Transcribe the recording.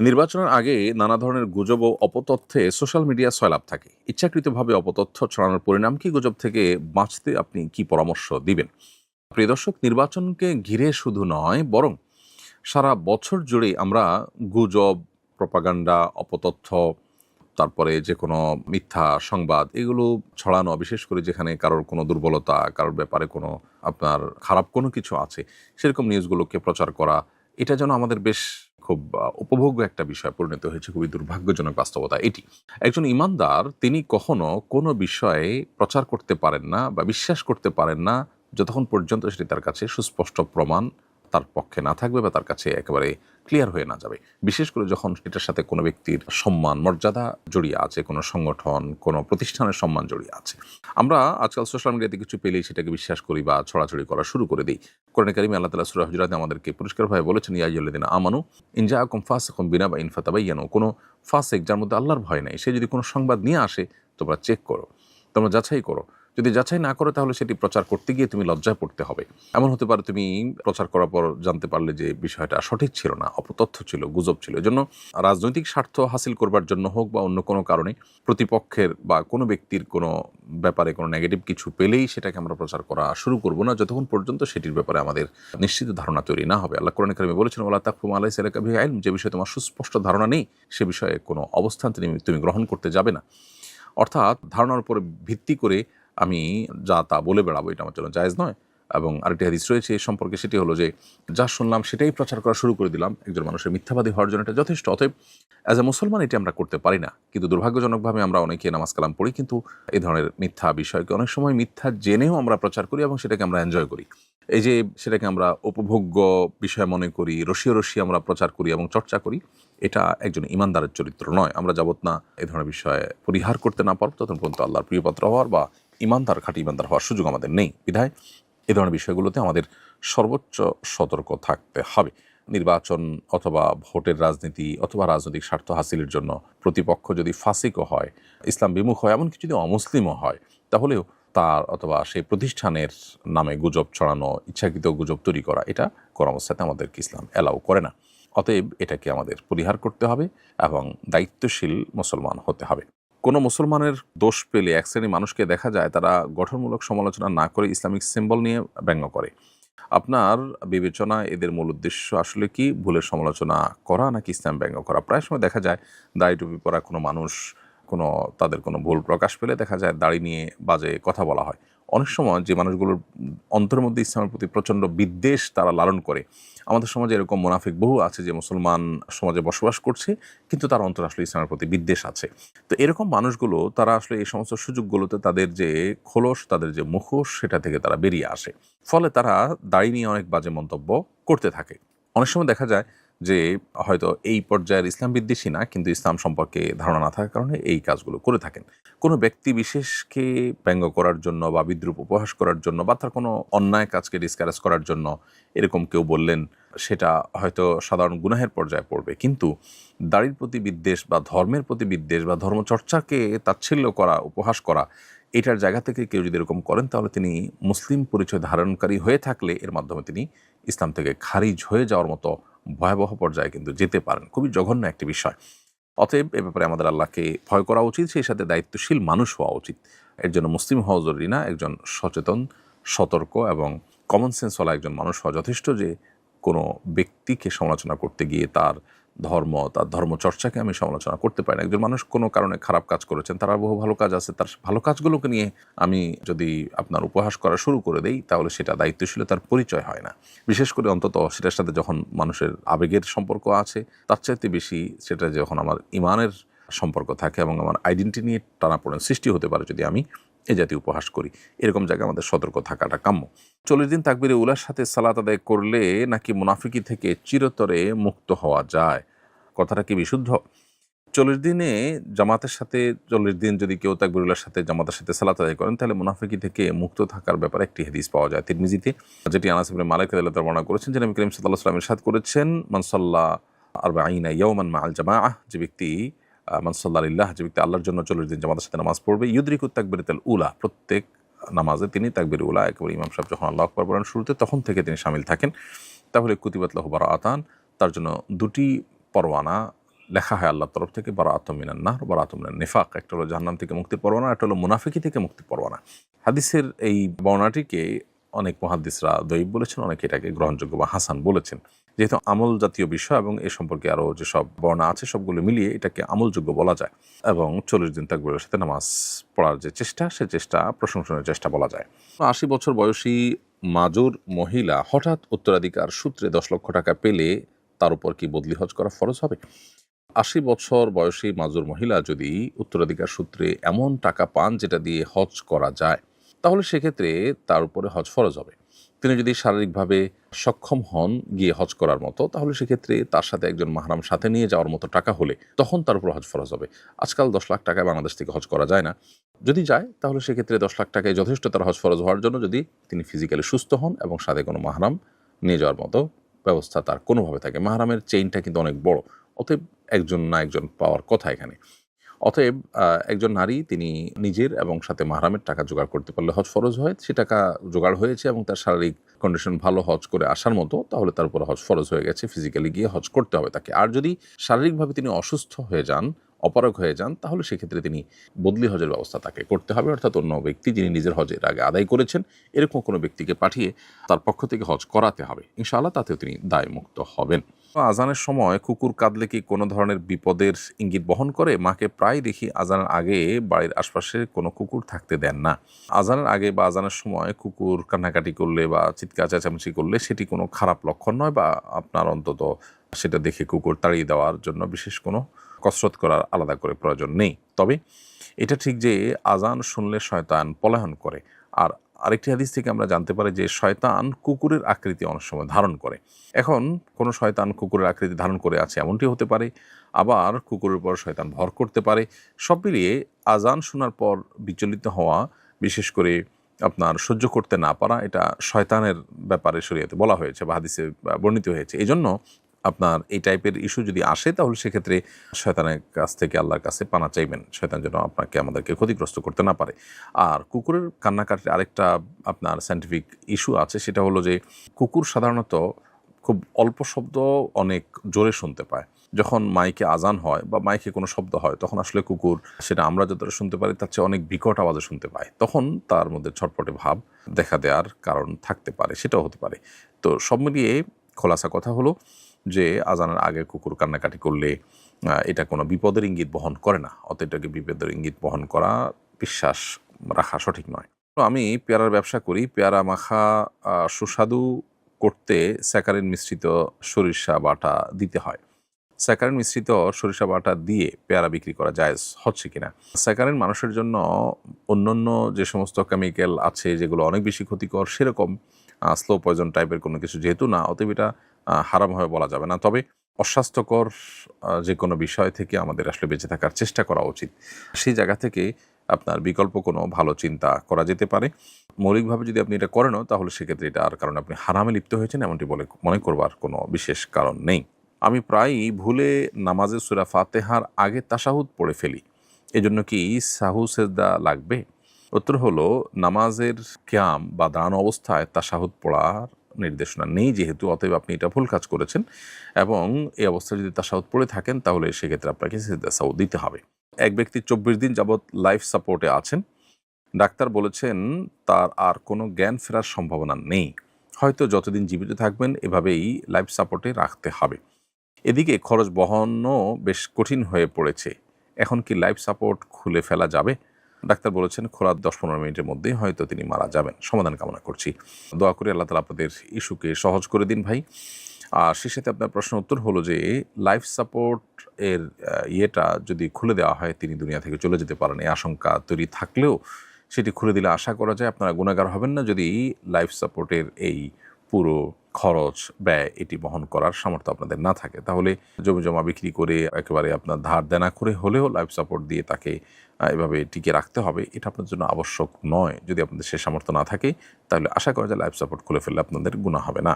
নির্বাচনের আগে নানা ধরনের গুজব ও অপতথ্যে সোশ্যাল মিডিয়া সয়লাব থাকে। ইচ্ছাকৃতভাবে অপতথ্য ছড়ানোর পরিণাম কি? গুজব থেকে বাঁচতে আপনি কি পরামর্শ দিবেন? প্রিয় দর্শক, নির্বাচনকে ঘিরে শুধু নয়, বরং সারা বছর জুড়েই আমরা গুজব, প্রপাগান্ডা, অপতথ্য, তারপরে যে কোনো মিথ্যা সংবাদ এগুলো ছড়ানো, বিশেষ করে যেখানে কারোর কোনো দুর্বলতা, কারোর ব্যাপারে কোনো আপনার খারাপ কোনো কিছু আছে, সেরকম নিউজগুলোকে প্রচার করা, এটা যেন আমাদের বেশ খুব উপভোগ্য একটা বিষয় পরিণত হয়েছে। খুবই দুর্ভাগ্যজনক বাস্তবতা এটি। একজন ইমানদার তিনি কখনো কোনো বিষয়ে প্রচার করতে পারেন না বা বিশ্বাস করতে পারেন না যতক্ষণ পর্যন্ত সেটি তার কাছে সুস্পষ্ট প্রমাণ তার পক্ষে না থাকবে বা তার কাছে একেবারে ক্লিয়ার হয়ে না যাবে। বিশেষ করে যখন এটার সাথে কোনো ব্যক্তির সম্মান, মর্যাদা জড়িয়ে আছে, কোনো সংগঠন, কোনো প্রতিষ্ঠানের সম্মান জড়িয়ে আছে। আমরা আজকাল সোশ্যাল মিডিয়াতে কিছু পেলেই সেটাকে বিশ্বাস করি বা ছড়াছড়ি করা শুরু করে দিই। কোরআনে কারিমে আল্লাহ তাআলা সূরা হুজুরাতে আমাদেরকে পরিষ্কারভাবে বলেছেন, ইয়া আইয়ুহাল্লাযীনা আমানু ইন জাআকুম ফাসিকুম বিনাবাইন ফাতাবাইয়ানু। কোনো ফাসিক, যার মধ্যে আল্লাহর ভয় নাই, সে যদি কোনো সংবাদ নিয়ে আসে, তোমরা চেক করো, তোমরা যাচাই করো। যদি যাচাই না করো তাহলে সেটি প্রচার করতে গিয়ে তুমি লজ্জায় পড়তে হবে। এমন হতে পারে তুমি প্রচার করার পর জানতে পারলে যে বিষয়টা সঠিক ছিল না, অপতথ্য ছিল, গুজব ছিল। এজন্য রাজনৈতিক স্বার্থ হাসিল করবার জন্য হোক বা অন্য কোনো কারণে প্রতিপক্ষের বা কোনো ব্যক্তির কোনো ব্যাপারে কোনো নেগেটিভ কিছু পেলেই সেটাকে আমরা প্রচার করা শুরু করব না, যতক্ষণ পর্যন্ত সেটির ব্যাপারে আমাদের নিশ্চিত ধারণা তৈরি না হবে। আল্লাহ কোরআনে কারিমে বলেছেন, ওয়ালা তাকফু মা লাইসা লাকা বিহি ইলম, যে বিষয়ে তোমার সুস্পষ্ট ধারণা নেই সে বিষয়ে কোনো অবস্থান তুমি গ্রহণ করতে যাবে না। অর্থাৎ ধারণার উপরে ভিত্তি করে আমি যা তা বলে বেড়াবো, এটা আমার জন্য জায়েজ নয়। এবং আরেকটি হাদিস রয়েছে এ সম্পর্কে, সেটি হলো যে যা শুনলাম সেটাই প্রচার করা শুরু করে দিলাম, একজন মানুষের মিথ্যাবাদী হওয়ার জন্য এটা যথেষ্ট। অতএব অ্যাজ এ মুসলমান এটি আমরা করতে পারি না। কিন্তু দুর্ভাগ্যজনকভাবে আমরা অনেকে নামাজ কালাম পড়ি, কিন্তু এই ধরনের মিথ্যা বিষয়কে অনেক সময় মিথ্যা জেনেও আমরা প্রচার করি এবং সেটাকে আমরা এনজয় করি। এই যে সেটাকে আমরা উপভোগ্য বিষয় মনে করি, রসিয়ে রসিয়ে আমরা প্রচার করি এবং চর্চা করি, এটা একজন ইমানদারের চরিত্র নয়। আমরা যাবত না এ ধরনের বিষয়ে পরিহার করতে না পারব, ততক্ষণ পর্যন্ত আল্লাহর প্রিয়পাত্র হওয়ার বা ইমানদার, খাঁটি ইমানদার হওয়ার সুযোগ আমাদের নেই। বিধায় এ ধরনের বিষয়গুলোতে আমাদের সর্বোচ্চ সতর্ক থাকতে হবে। নির্বাচন অথবা ভোটের রাজনীতি অথবা রাজনৈতিক স্বার্থ হাসিলের জন্য প্রতিপক্ষ যদি ফাসিকও হয়, ইসলাম বিমুখ হয়, এমনকি যদি অমুসলিমও হয়, তাহলেও তার অথবা সেই প্রতিষ্ঠানের নামে গুজব ছড়ানো, ইচ্ছাকৃত গুজব তৈরি করা, এটা কোনো অবস্থাতে আমাদেরকে ইসলাম অ্যালাউ করে না। অতএব এটাকে আমাদের পরিহার করতে হবে এবং দায়িত্বশীল মুসলমান হতে হবে। কোনো মুসলমানের দোষ পেলে এক শ্রেণীর মানুষকে দেখা যায় তারা গঠনমূলক সমালোচনা না করে ইসলামিক সিম্বল নিয়ে ব্যঙ্গ করে। আপনার বিবেচনায় এদের মূল উদ্দেশ্য আসলে কি? ভুলের সমালোচনা করা নাকি ইসলাম ব্যঙ্গ করা? প্রায় সময় দেখা যায় দাড়ি টুপি পরা কোনো মানুষ তাদের কোনো ভুল প্রকাশ পেলে দেখা যায় দাড়ি নিয়ে বাজে কথা বলা হয়। অনেক সময় যে মানুষগুলোর অন্তরের মধ্যে ইসলামের প্রতি প্রচণ্ড বিদ্বেষ তারা লালন করে, আমাদের সমাজে এরকম মুনাফিক বহু আছে যে মুসলমান সমাজে বসবাস করছে, কিন্তু তার অন্তরে আসলে ইসলামের প্রতি বিদ্বেষ আছে। তো এরকম মানুষগুলো তারা আসলে এই সমস্ত সুযোগগুলোতে তাদের যে খোলস, তাদের যে মুখোশ, সেটা থেকে তারা বেরিয়ে আসে। ফলে তারা দাড়ি নিয়ে অনেক বাজে মন্তব্য করতে থাকে। অনেক সময় দেখা যায় যে হয়তো এই পর্যায়ের ইসলাম বিদ্বেষী না, কিন্তু ইসলাম সম্পর্কে ধারণা না থাকার কারণে এই কাজগুলো করে থাকেন। কোনো ব্যক্তি বিশেষকে ব্যঙ্গ করার জন্য বা বিদ্রূপ উপহাস করার জন্য বা তার কোনো অন্যায় কাজকে ডিসকারেজ করার জন্য এরকম কেউ বললেন, সেটা হয়তো সাধারণ গুনাহের পর্যায়ে পড়বে। কিন্তু দাড়ির প্রতি বিদ্বেষ বা ধর্মের প্রতি বিদ্বেষ বা ধর্মচর্চাকে তাচ্ছিল্য করা, উপহাস করা, এটার জায়গা থেকে কেউ যদি এরকম করেন, তাহলে তিনি মুসলিম পরিচয় ধারণকারী হয়ে থাকলে এর মাধ্যমে তিনি ইসলাম থেকে খারিজ হয়ে যাওয়ার মতো ভয়াবহ পর্যায়ে কিন্তু যেতে পারেন। খুবই জঘন্য একটি বিষয়। অতএব এ ব্যাপারে আমাদের আল্লাহকে ভয় করা উচিত, সেই সাথে দায়িত্বশীল মানুষ হওয়া উচিত। এর জন্য মুসলিম হওয়া জরুরি না, একজন সচেতন, সতর্ক এবং কমন সেন্সওয়ালা একজন মানুষ হওয়া যথেষ্ট। যে কোনো ব্যক্তিকে সমালোচনা করতে গিয়ে তার ধর্ম, তার ধর্মচর্চাকে আমি সমালোচনা করতে পারি না। একজন মানুষ কোনো কারণে খারাপ কাজ করেছেন, তার বহু ভালো কাজ আছে, তার ভালো কাজগুলোকে নিয়ে আমি যদি আপনার উপহাস করা শুরু করে দেই, তাহলে সেটা দায়িত্বশীলতার পরিচয় হয় না। বিশেষ করে অন্তত সেটার সাথে যখন মানুষের আবেগের সম্পর্ক আছে, তার চাইতে বেশি সেটা যখন আমার ইমানের সম্পর্ক থাকে এবং আমার আইডেন্টিটি নিয়ে টানাপোড়েন সৃষ্টি হতে পারে যদি আমি এ জাতীয় উপহাস করি। এরকম জায়গায় আমাদের সতর্ক থাকাটা কাম্য। 40 দিন তাকবীরে উলার সাথে সালাত আদায় করলে নাকি মুনাফিকি থেকে চিরতরে মুক্ত হওয়া যায়? কথাটা কি বিশুদ্ধ? 40 দিনে জামাতের সাথে 40 দিন যদি কেউ তাকবীর উলার সাথে জামাতের সাথে সালাত আদায় করেন, তাহলে মুনাফিকি থেকে মুক্ত থাকার ব্যাপারে একটি হাদিস পাওয়া যায় তিরমিজিতে, যেটি আনাস ইবনে মালিক রাদিয়াল্লাহু তাআলা বর্ণনা করেছেন যে নবী করিম সাল্লাল্লাহু আলাইহি ওয়াসাল্লাম ইরশাদ করেছেন, মান সাল্লা 40 ইয়াওমান মাআল জামাআহ, যে ব্যক্তি মান সাল্লা লিল্লাহ, যে ব্যক্তি আল্লাহর জন্য 40 দিন জামাতের সাথে নামাজ পড়বে, ইউদরিকুত তাকবীরাতুল উলা, প্রত্যেক নামাজে তিনি তাকবীর উলা, একেবারে ইমাম সাহেব যখন আল্লাহু আকবার বলেন শুরুতে, তখন থেকে তিনি শামিল থাকেন, তাহলে কুতিবাত লাহু বারাআতান, তার জন্য দুটি পরওয়ানা লেখা হয় আল্লাহর তরফ থেকে বারাআতুম মিনান নার বারাআতুম মিনান নিফাক। একটা হলো জাহান্নাম থেকে মুক্তির পরোয়ানা, একটা হলো মুনাফিকি থেকে মুক্তির পরোয়ানা। হাদিসের এই বর্ণনাটিকে অনেক মুহাদ্দিসরা দঈফ বলেছেন, অনেকে এটাকে গ্রহণযোগ্য বা হাসান বলেছেন। যেহেতু আমল জাতীয় বিষয় এবং এ সম্পর্কে আরও যেসব বর্ণনা আছে সবগুলো মিলিয়ে এটাকে আমলযোগ্য বলা যায় এবং 40 দিন তাকবীরের সাথে নামাজ পড়ার যে চেষ্টা, সে চেষ্টা প্রশংসনীয় চেষ্টা বলা যায়। 80 বছর বয়সী মাজুর মহিলা হঠাৎ উত্তরাধিকার সূত্রে 10 লক্ষ টাকা পেলে তার উপর কি বদলি হজ করা ফরজ হবে? 80 বছর বয়সী মাজুর মহিলা যদি উত্তরাধিকার সূত্রে এমন টাকা পান যেটা দিয়ে হজ করা যায়, তাহলে সেক্ষেত্রে তার উপরে হজ ফরজ হবে। তিনি যদি শারীরিকভাবে সক্ষম হন গিয়ে হজ করার মতো, তাহলে সেক্ষেত্রে তার সাথে একজন মাহরাম সাথে নিয়ে যাওয়ার মতো টাকা হলে তখন তার উপর হজ ফরজ হবে। আজকাল 10 লাখ টাকায় বাংলাদেশ থেকে হজ করা যায় না। যদি যায় তাহলে সেক্ষেত্রে 10 লাখ টাকায় যথেষ্ট তার হজ ফরজ হওয়ার জন্য, যদি তিনি ফিজিক্যালি সুস্থ হন এবং সাথে কোনো মাহরাম নিয়ে যাওয়ার মতো ব্যবস্থা তার কোনোভাবে থাকে। মাহরামের চেইনটা কিন্তু অনেক বড়, অতএব একজন না একজন পাওয়ার কথা এখানে। অতএব একজন নারী তিনি নিজের এবং সাথে মাহরামের টাকা জোগাড় করতে পারলে হজ ফরজ হয়। সে টাকা জোগাড় হয়েছে এবং তার শারীরিক কন্ডিশন ভালো হজ করে আসার মতো, তাহলে তার উপর হজ ফরজ হয়ে গেছে। ফিজিক্যালি গিয়ে হজ করতে হবে তাকে। আর যদি শারীরিকভাবে তিনি অসুস্থ হয়ে যান, অপারগ হয়ে যান, তাহলে সেক্ষেত্রে তিনি বদলি হজের ব্যবস্থা তাকে করতে হবে। অর্থাৎ অন্য ব্যক্তি যিনি নিজের হজের আগে আদায় করেছেন এরকম কোনো ব্যক্তিকে পাঠিয়ে তার পক্ষ থেকে হজ করাতে হবে। ইনশাআল্লাহ তাতেও তিনি দায়মুক্ত হবেন। আজানের সময় কুকুর কাঁদলে কি কোনো ধরনের বিপদের ইঙ্গিত বহন করে? মাকে প্রায় দেখি আজানের আগে বাড়ির আশপাশে কোনো কুকুর থাকতে দেন না। আজানের আগে বা আজানের সময় কুকুর কান্নাকাটি করলে বা চিৎকার চেঁচামেচি করলে সেটি কোনো খারাপ লক্ষণ নয়, বা আপনার অন্তত সেটা দেখে কুকুর তাড়িয়ে দেওয়ার জন্য বিশেষ কোনো কসরত করার আলাদা করে প্রয়োজন নেই। তবে এটা ঠিক যে আজান শুনলে শয়তান পলায়ন করে। আর আরেকটি হাদিস থেকে আমরা জানতে পারি যে শয়তান কুকুরের আকৃতি অনেক সময় ধারণ করে। এখন কোনো শয়তান কুকুরের আকৃতি ধারণ করে আছে এমনটি হতে পারে, আবার কুকুরের উপর শয়তান ভর করতে পারে। সব মিলিয়ে আজান শোনার পর বিচলিত হওয়া, বিশেষ করে আপনার সহ্য করতে না পারা, এটা শয়তানের ব্যাপারে শরীয়তে বলা হয়েছে বা হাদিসে বর্ণিত হয়েছে। এই জন্য আপনার এই টাইপের ইস্যু যদি আসে তাহলে সেক্ষেত্রে শয়তানের কাছ থেকে আল্লাহর কাছে পানা চাইবেন, শয়তান যেন আপনাকে আমাদেরকে ক্ষতিগ্রস্ত করতে না পারে। আর কুকুরের কান্নাকাটির আরেকটা আপনার সায়েন্টিফিক ইস্যু আছে, সেটা হলো যে কুকুর সাধারণত খুব অল্প শব্দ অনেক জোরে শুনতে পায়। যখন মাইকে আজান হয় বা মাইকে কোনো শব্দ হয়, তখন আসলে কুকুর সেটা আমরা যতটা শুনতে পারি তার চেয়ে অনেক বিকট আওয়াজে শুনতে পায়। তখন তার মধ্যে ছটপটে ভাব দেখা দেওয়ার কারণ থাকতে পারে, সেটাও হতে পারে। তো সব মিলিয়ে খোলাসা কথা হলো যে আজানের আগে কুকুর কান্নাকাটি করলে এটা কোনো বিপদের ইঙ্গিত বহন করে না। অতএব এটাকে বিপদের ইঙ্গিত বহন করা, বিশ্বাস রাখা সঠিক নয়। তো আমি পেয়ারার ব্যবসা করি। পেয়ারা মাখা সুস্বাদু করতে স্যাকারিন মিশ্রিত সরিষা বাটা দিতে হয়। স্যাকারিন মিশ্রিত সরিষা বাটা দিয়ে পেয়ারা বিক্রি করা জায়েজ হচ্ছে কিনা? স্যাকারিন মানুষের জন্য অন্যান্য যে সমস্ত কেমিক্যাল আছে যেগুলো অনেক বেশি ক্ষতিকর, সেরকম স্লো পয়জন টাইপের কোনো কিছু যেহেতু না, অতএব এটা হারাম হয়ে বলা যাবে না। তবে অস্বাস্থ্যকর যে কোনো বিষয় থেকে আমাদের আসলে বেঁচে থাকার চেষ্টা করা উচিত। সেই জায়গা থেকে আপনার বিকল্প কোনো ভালো চিন্তা করা যেতে পারে। মৌলিকভাবে যদি আপনি এটা করেনও, তাহলে সেক্ষেত্রে এটা আর কারণে আপনি হারামে লিপ্ত হয়েছেন এমনটি বলে মনে করবার কোনো বিশেষ কারণ নেই। আমি প্রায়ই ভুলে নামাজে সূরা ফাতিহার আগে তাশাহুদ পড়ে ফেলি, এজন্য কি সাহু সেজদা লাগবে? উত্তর হলো, নামাজের কিয়াম বা দাঁড়ানো অবস্থায় তাশাহুদ পড়ার নির্দেশনা নেই যেহেতু, অতএব আপনি এটা ভুল কাজ করেছেন এবং এই অবস্থায় যদি তাশাহুদ পড়ে থাকেন তাহলে সেক্ষেত্রে আপনাকে সিজদা সাহু দিতে হবে। এক ব্যক্তি 24 দিন যাবৎ লাইফ সাপোর্টে আছেন। ডাক্তার বলেছেন তার আর কোনো জ্ঞান ফেরার সম্ভাবনা নেই। হয়তো যতদিন জীবিত থাকবেন এভাবেই লাইফ সাপোর্টে রাখতে হবে। এদিকে খরচ বহনও বেশ কঠিন হয়ে পড়েছে। এখন কি লাইফ সাপোর্ট খুলে ফেলা যাবে? ডাক্তার বলেছেন খোলার 10-15 মিনিটের মধ্যেই হয়তো তিনি মারা যাবেন। সমাধান কামনা করছি। দোয়া করি আল্লাহ তাআলা আপনাদের ইস্যুকে সহজ করে দিন ভাই। আর সেই সাথে আপনার প্রশ্নের উত্তর হলো যে লাইফ সাপোর্ট এর ইয়েটা যদি খুলে দেওয়া হয় তিনি দুনিয়া থেকে চলে যেতে পারেন, এই আশঙ্কা তৈরি থাকলেও সেটি খুলে দিলে আশা করা যায় আপনারা গুনাহগার হবেন না, যদি লাইফ সাপোর্টের এই পুরো খরচ ব্যয় এটি বহন করার সামর্থ্য আপনাদের না থাকে। তাহলে জমি জমা বিক্রি করে একেবারে আপনার ধার দেনা করে হলেও লাইফ সাপোর্ট দিয়ে তাকে এভাবে টিকে রাখতে হবে, এটা আপনার জন্য আবশ্যক নয়। যদি আপনাদের সে সামর্থ্য না থাকে তাহলে আশা করা যায় লাইফ সাপোর্ট খুলে ফেললে আপনাদের গুনাহ হবে না।